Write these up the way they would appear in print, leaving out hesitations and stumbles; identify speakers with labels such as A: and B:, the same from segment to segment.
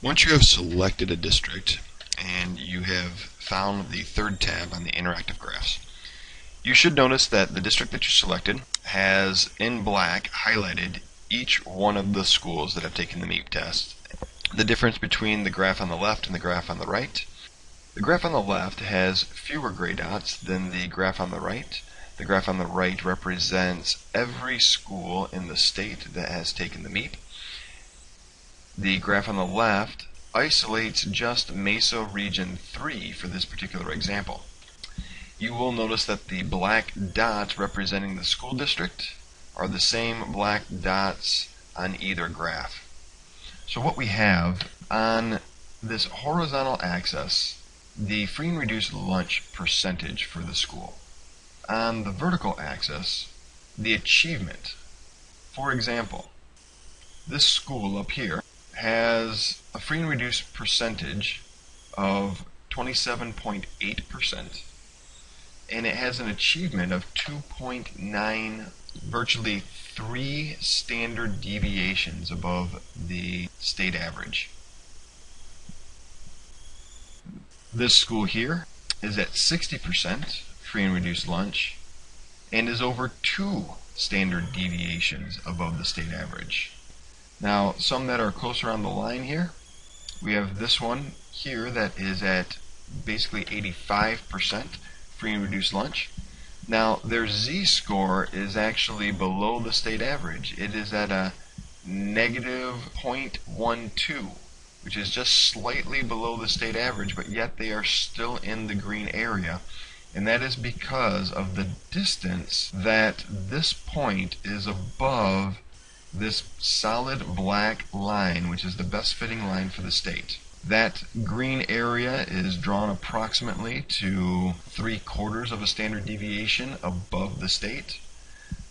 A: Once you have selected a district and you have found the third tab on the interactive graphs, you should notice that the district that you selected has in black highlighted each one of the schools that have taken the MEP test. The difference between the graph on the left and the graph on the right. The graph on the left has fewer gray dots than the graph on the right. The graph on the right represents every school in the state that has taken the MEP. The graph on the left isolates just Mesa Region 3 for this particular example. You will notice that the black dots representing the school district are the same black dots on either graph. So what we have on this horizontal axis, the free and reduced lunch percentage for the school. On the vertical axis, the achievement. For example, this school up here has a free and reduced percentage of 27.8%, and it has an achievement of 2.9, virtually 3 standard deviations above the state average. This school here is at 60% free and reduced lunch and is over 2 standard deviations above the state average. Now, some that are closer on the line here, we have this one here that is at basically 85% free and reduced lunch. Now, their z-score is actually below the state average. It is at a negative 0.12, which is just slightly below the state average, but yet they are still in the green area. And that is because of the distance that this point is above this solid black line, which is the best fitting line for the state. That green area is drawn approximately to 3/4 of a standard deviation above the state.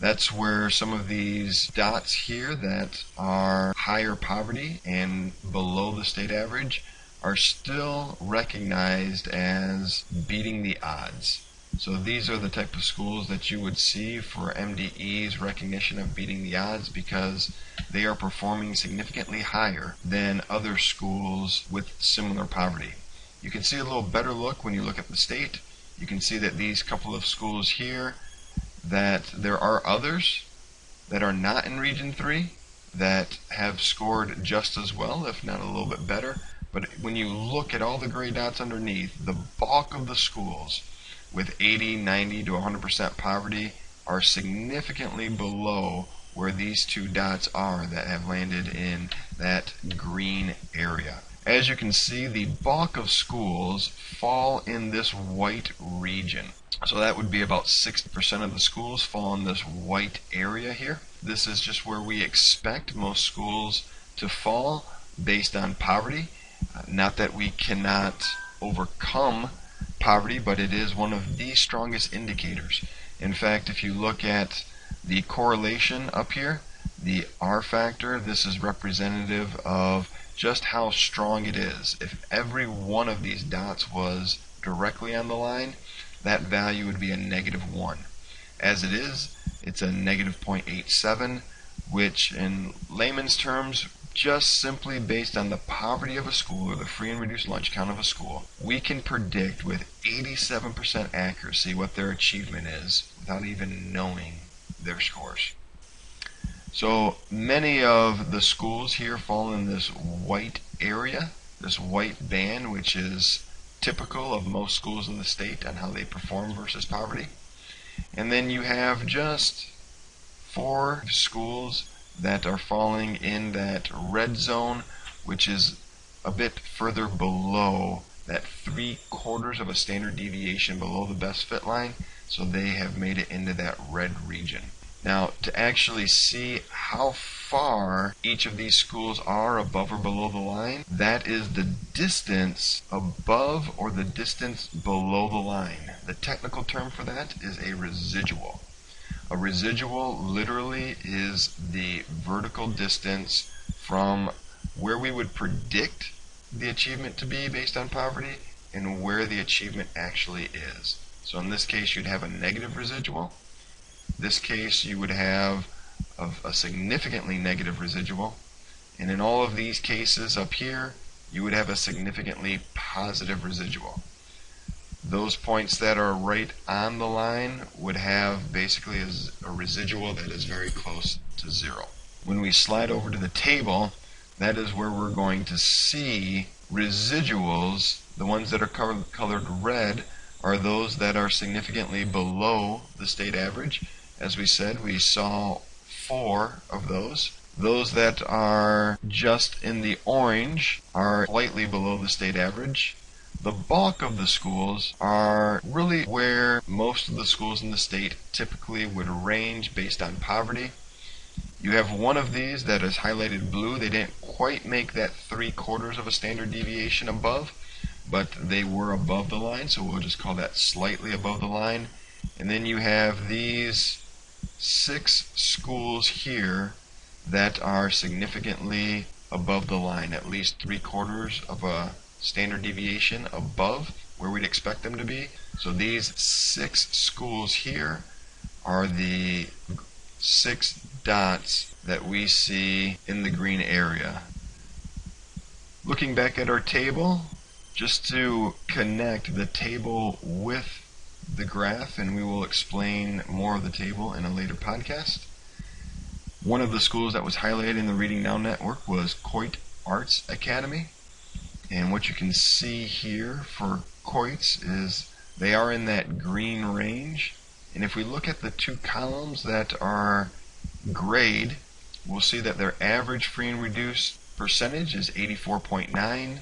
A: That's where some of these dots here that are higher poverty and below the state average are still recognized as beating the odds. So these are the type of schools that you would see for MDE's recognition of beating the odds, because they are performing significantly higher than other schools with similar poverty. You can see a little better look when you look at the state. You can see that these couple of schools here, that there are others that are not in Region 3 that have scored just as well, if not a little bit better. But when you look at all the gray dots underneath, the bulk of the schools with 80, 90 to 100% poverty are significantly below where these two dots are that have landed in that green area. As you can see, the bulk of schools fall in this white region. So that would be about 60% of the schools fall in this white area here. This is just where we expect most schools to fall based on poverty. Not that we cannot overcome poverty, but it is one of the strongest indicators. In fact, if you look at the correlation up here, the R factor, this is representative of just how strong it is. If every one of these dots was directly on the line, that value would be a -1. As it is, it's a -0.87, which in layman's terms, just simply based on the poverty of a school or the free and reduced lunch count of a school, we can predict with 87% accuracy what their achievement is without even knowing their scores. So many of the schools here fall in this white area, this white band, which is typical of most schools in the state on how they perform versus poverty. And then you have just 4 schools that are falling in that red zone, which is a bit further below that 3/4 of a standard deviation below the best fit line, so they have made it into that red region. Now, to actually see how far each of these schools are above or below the line, that is the distance above or the distance below the line. The technical term for that is a residual. A residual literally is the vertical distance from where we would predict the achievement to be based on poverty and where the achievement actually is. So in this case, you'd have a negative residual. This case, you would have a significantly negative residual. And in all of these cases up here, you would have a significantly positive residual. Those points that are right on the line would have basically a residual that is very close to zero. When we slide over to the table, that is where we're going to see residuals. The ones that are colored red are those that are significantly below the state average. As we said, we saw 4 of those. Those that are just in the orange are slightly below the state average. The bulk of the schools are really where most of the schools in the state typically would range based on poverty. You have one of these that is highlighted blue. They didn't quite make that 3/4 of a standard deviation above, but they were above the line, so we'll just call that slightly above the line. And then you have these 6 schools here that are significantly above the line, at least 3/4 of a standard deviation above where we'd expect them to be. So these 6 schools here are the 6 dots that we see in the green area. Looking back at our table, just to connect the table with the graph, and we will explain more of the table in a later podcast. One of the schools that was highlighted in the Reading Now Network was Coit Arts Academy. And what you can see here for Coits is they are in that green range. And if we look at the 2 columns that are grayed, we'll see that their average free and reduced percentage is 84.9,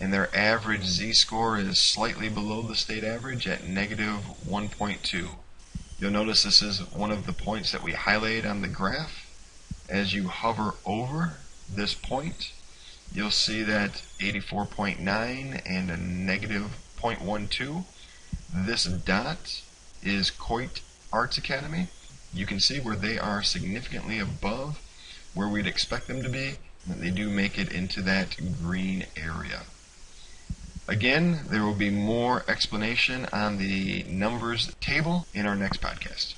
A: and their average z-score is slightly below the state average at -1.2. You'll notice this is one of the points that we highlight on the graph. As you hover over this point, you'll see that 84.9 and a -0.12. This dot is Coit Arts Academy. You can see where they are significantly above where we'd expect them to be, and they do make it into that green area. Again, there will be more explanation on the numbers table in our next podcast.